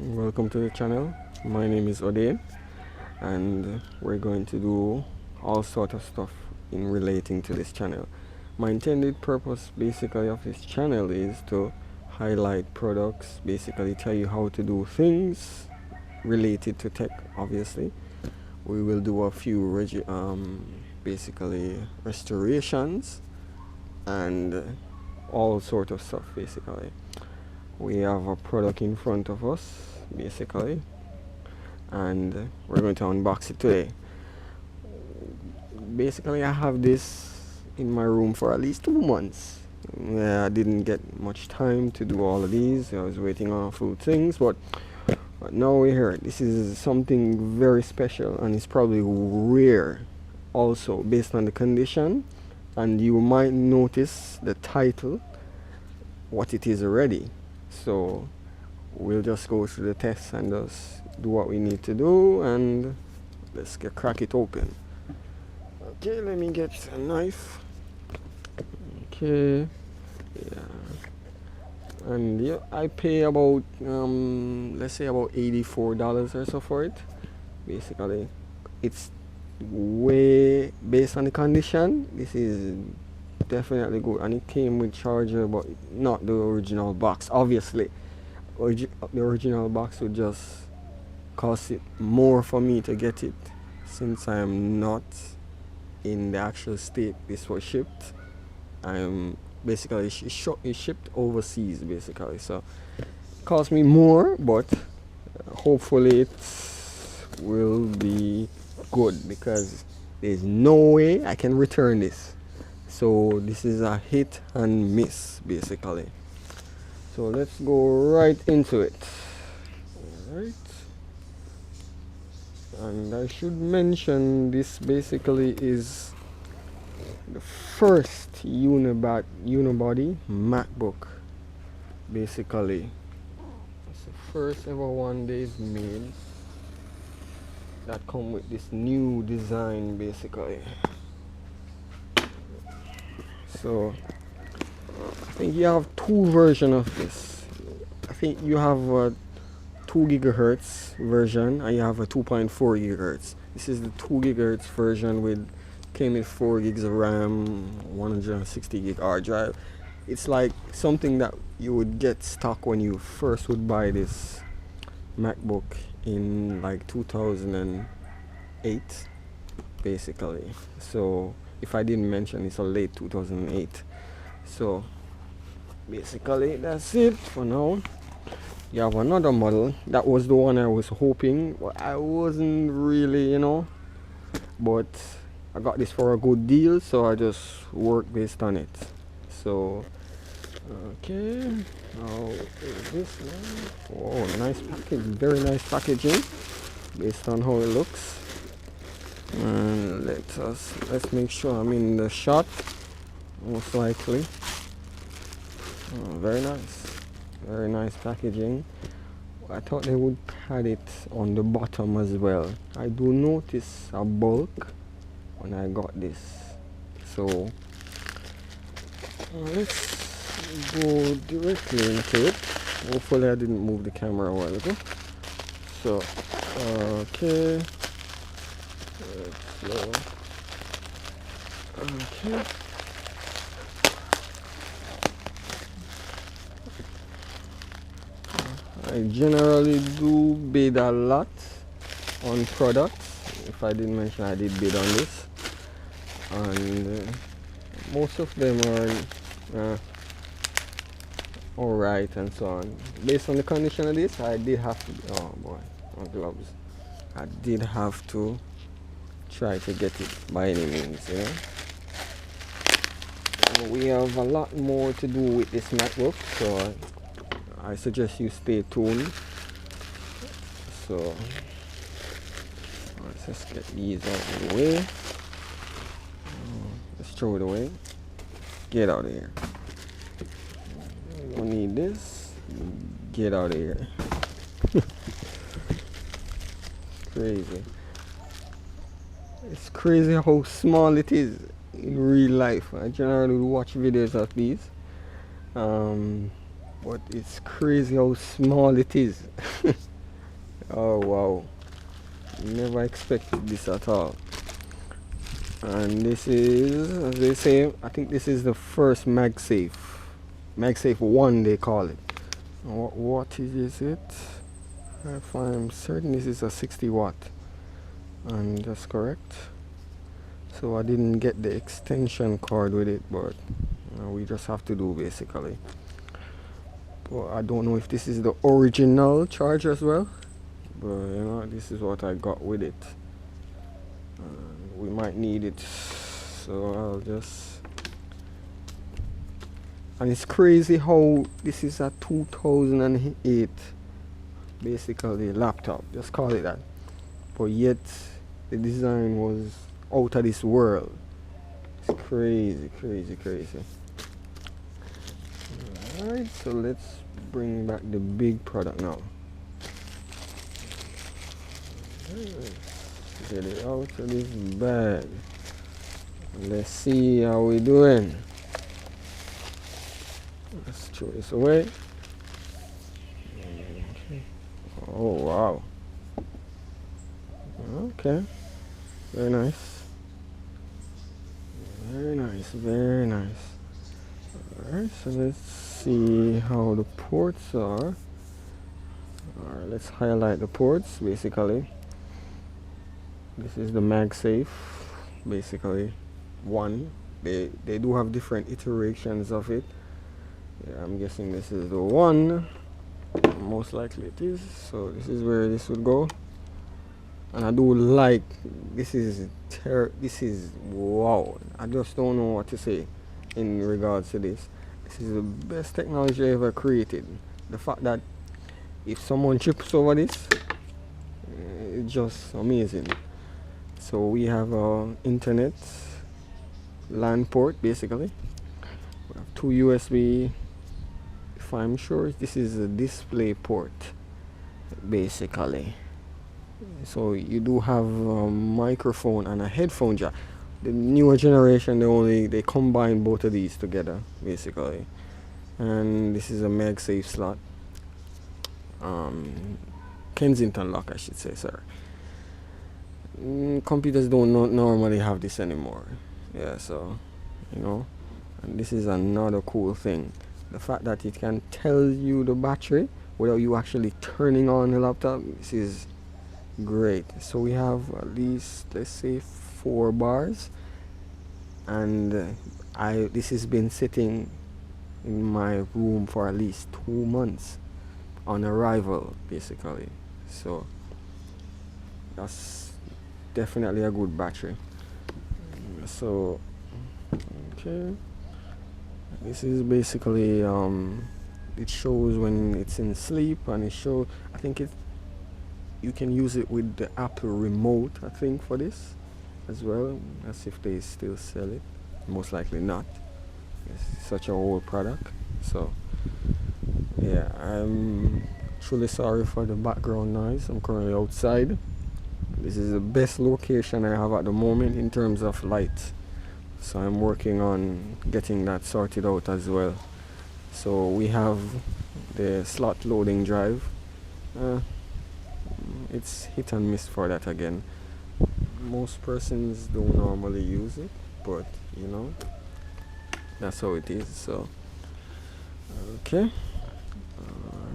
Welcome to the channel. My name is Odin, and we're going to do all sort of stuff in relating to this channel. My intended purpose basically of this channel is to highlight products, basically tell you how to do things related to tech. Obviously we will do a few basically restorations and all sort of stuff. Basically we have a product in front of us basically, and we're going to unbox it today. Basically I have this in my room for at least 2 months. I didn't get much time to do all of these. I was waiting on a few things, but now we're here. This is something very special, and it's probably rare also based on the condition, and you might notice the title what it is already. So we'll just go through the test and just do what we need to do, and let's crack it open. Okay, let me get a knife. Okay, yeah, and yeah, I pay about let's say about $84 or so for it. Basically it's way based on the condition. This is definitely good, and it came with charger, but not the original box. Obviously the original box would just cost it more for me to get it, since I am not in the actual state this was shipped. I'm basically it's shipped overseas basically, so it cost me more, but hopefully it will be good, because there's no way I can return this. So this is a hit and miss basically. So let's go right into it. Alright, and I should mention this basically is the first unibody MacBook. Basically it's the first ever one they've made that come with this new design basically. So I think you have two versions of this. I think you have a 2 gigahertz version and you have a 2.4 gigahertz. This is the 2 gigahertz version with came with 4 gigs of RAM, 160 gig hard drive. It's like something that you would get stock when you first would buy this MacBook in like 2008 basically. So if I didn't mention, it's a late 2008. So basically that's it for now. You have another model. That was the one I was hoping, but I wasn't really, but I got this for a good deal, so I just worked based on it. So okay, now this one. Oh, nice package, very nice packaging based on how it looks. And let's make sure I'm in the shot, most likely. Oh, very nice packaging. I thought they would pad it on the bottom as well. I do notice a bulk when I got this. So let's go directly into it. Hopefully I didn't move the camera a while ago. So okay, okay. I generally do bid a lot on products. If I didn't mention, I did bid on this, and most of them are alright and so on. Based on the condition of this, I did have to, oh boy, my gloves, I did have to try to get it by any means, We have a lot more to do with this MacBook, so I suggest you stay tuned. So let's just get these out of the way. Let's throw it away. Get out of here. We don't need this. Get out of here. Crazy. It's crazy how small it is in real life. I generally watch videos of these. But it's crazy how small it is. Oh wow, never expected this at all. And this is, as they say, I think this is the first MagSafe. MagSafe 1 they call it. What is it? If I'm certain this is a 60 watt. And that's correct. So I didn't get the extension cord with it, but we just have to do basically. But I don't know if this is the original charger as well. But you know, this is what I got with it. We might need it, so I'll just. And it's crazy how this is a 2008 basically laptop, just call it that, but yet the design was out of this world. It's crazy. Alright, so let's bring back the big product now. Get it out of this bag. Let's see how we doing. Let's throw this away. Okay. Oh wow. Okay. Very nice. Very nice. Alright, so let's see how the ports are. Alright, let's highlight the ports basically. This is the MagSafe, basically one. They do have different iterations of it. Yeah, I'm guessing this is the one. Most likely it is. So this is where this would go. And I do like this is wow. I just don't know what to say in regards to this. This is the best technology I ever created. The fact that if someone trips over this, it's just amazing. So we have internet LAN port basically. We have two USB. If I'm sure this is a display port basically. So you do have a microphone and a headphone jack. The newer generation they combine both of these together basically. And this is a MagSafe slot. Kensington lock I should say, sorry. Computers don't normally have this anymore. Yeah, so you know, and this is another cool thing, the fact that it can tell you the battery without you actually turning on the laptop. This is great. So we have at least, let's say, 4 bars, and this has been sitting in my room for at least 2 months on arrival basically. So that's definitely a good battery. So okay, this is basically it shows when it's in sleep, and it shows, I think you can use it with the Apple remote, I think, for this as well. As if they still sell it. Most likely not. It's such a old product. So yeah, I'm truly sorry for the background noise. I'm currently outside. This is the best location I have at the moment in terms of light, so I'm working on getting that sorted out as well. So we have the slot loading drive. It's hit and miss for that again. Most persons don't normally use it, but you know, that's how it is. So okay,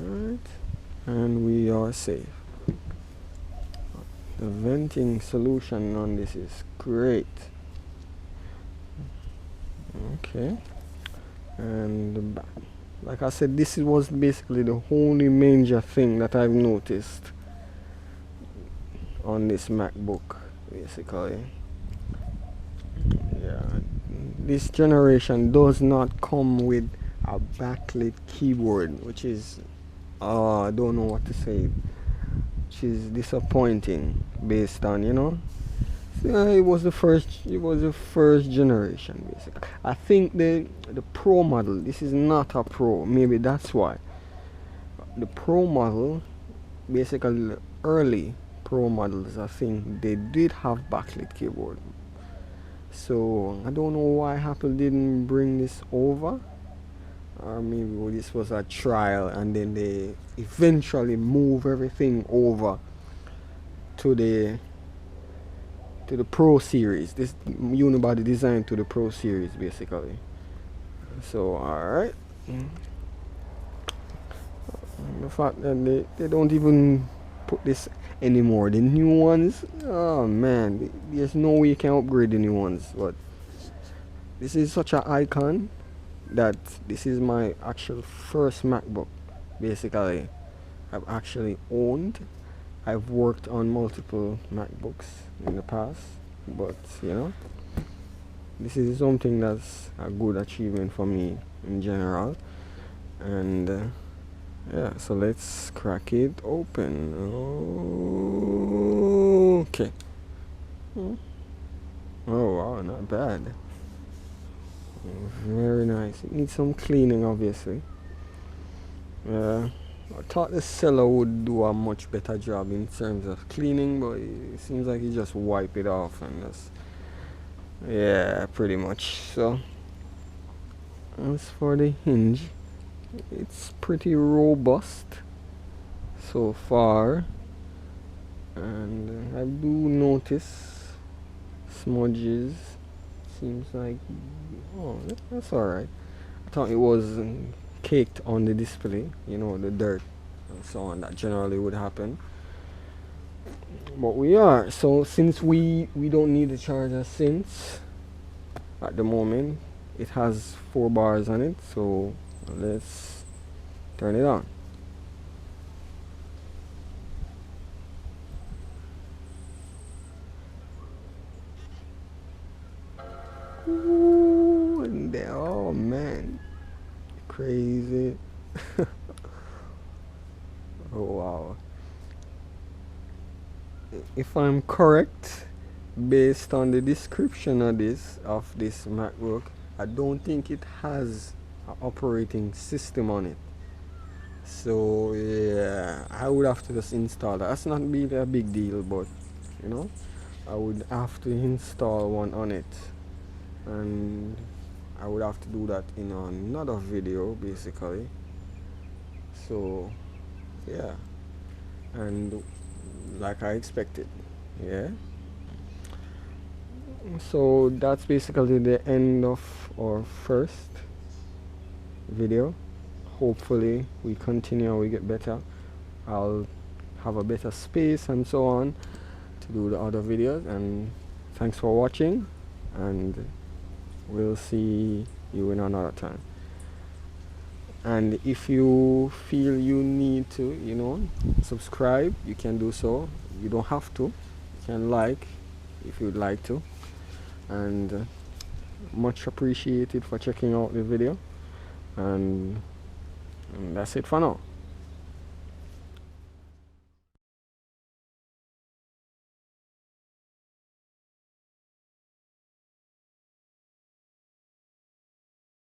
alright, and we are safe. The venting solution on this is great. Okay, and the back, like I said, this was basically the only major thing that I've noticed on this MacBook basically. Yeah, this generation does not come with a backlit keyboard, which is I don't know what to say, which is disappointing based on, you know, it was the first generation basically. I think the Pro model, this is not a Pro, maybe that's why. The Pro model, basically the early Pro models, I think they did have backlit keyboard. So I don't know why Apple didn't bring this over. or maybe this was a trial and then they eventually move everything over to the Pro series. This unibody designed to the Pro series basically. So alright. The fact that they don't even put this anymore. The new ones, oh man, there's no way you can upgrade the new ones. But this is such an icon that this is my actual first MacBook. Basically, I've actually owned. I've worked on multiple MacBooks in the past, but you know, this is something that's a good achievement for me in general. And yeah, so let's crack it open. Okay. Oh wow, not bad. Very nice. It needs some cleaning, obviously. I thought the seller would do a much better job in terms of cleaning, but it seems like he just wipe it off and just, yeah, pretty much. So as for the hinge, it's pretty robust so far, and I do notice smudges. Seems like, oh, that's alright. I thought it was caked on the display, you know, the dirt and so on, that generally would happen. But we are, so since we don't need the charger since at the moment, it has 4 bars on it, so let's turn it on. Ooh, and there, oh man, crazy. Oh wow. If I'm correct, based on the description of this MacBook, I don't think it has an operating system on it. So yeah, I would have to just install that. That's not really a big deal, but you know, I would have to install one on it, and I would have to do that in another video basically. So yeah, and like I expected, yeah. So that's basically the end of our first video. Hopefully we continue, we get better. I'll have a better space and so on to do the other videos. And thanks for watching, and we'll see you in another time. And if you feel you need to, you know, subscribe, you can do so. You don't have to. You can like if you'd like to. And much appreciated for checking out the video. And that's it for now.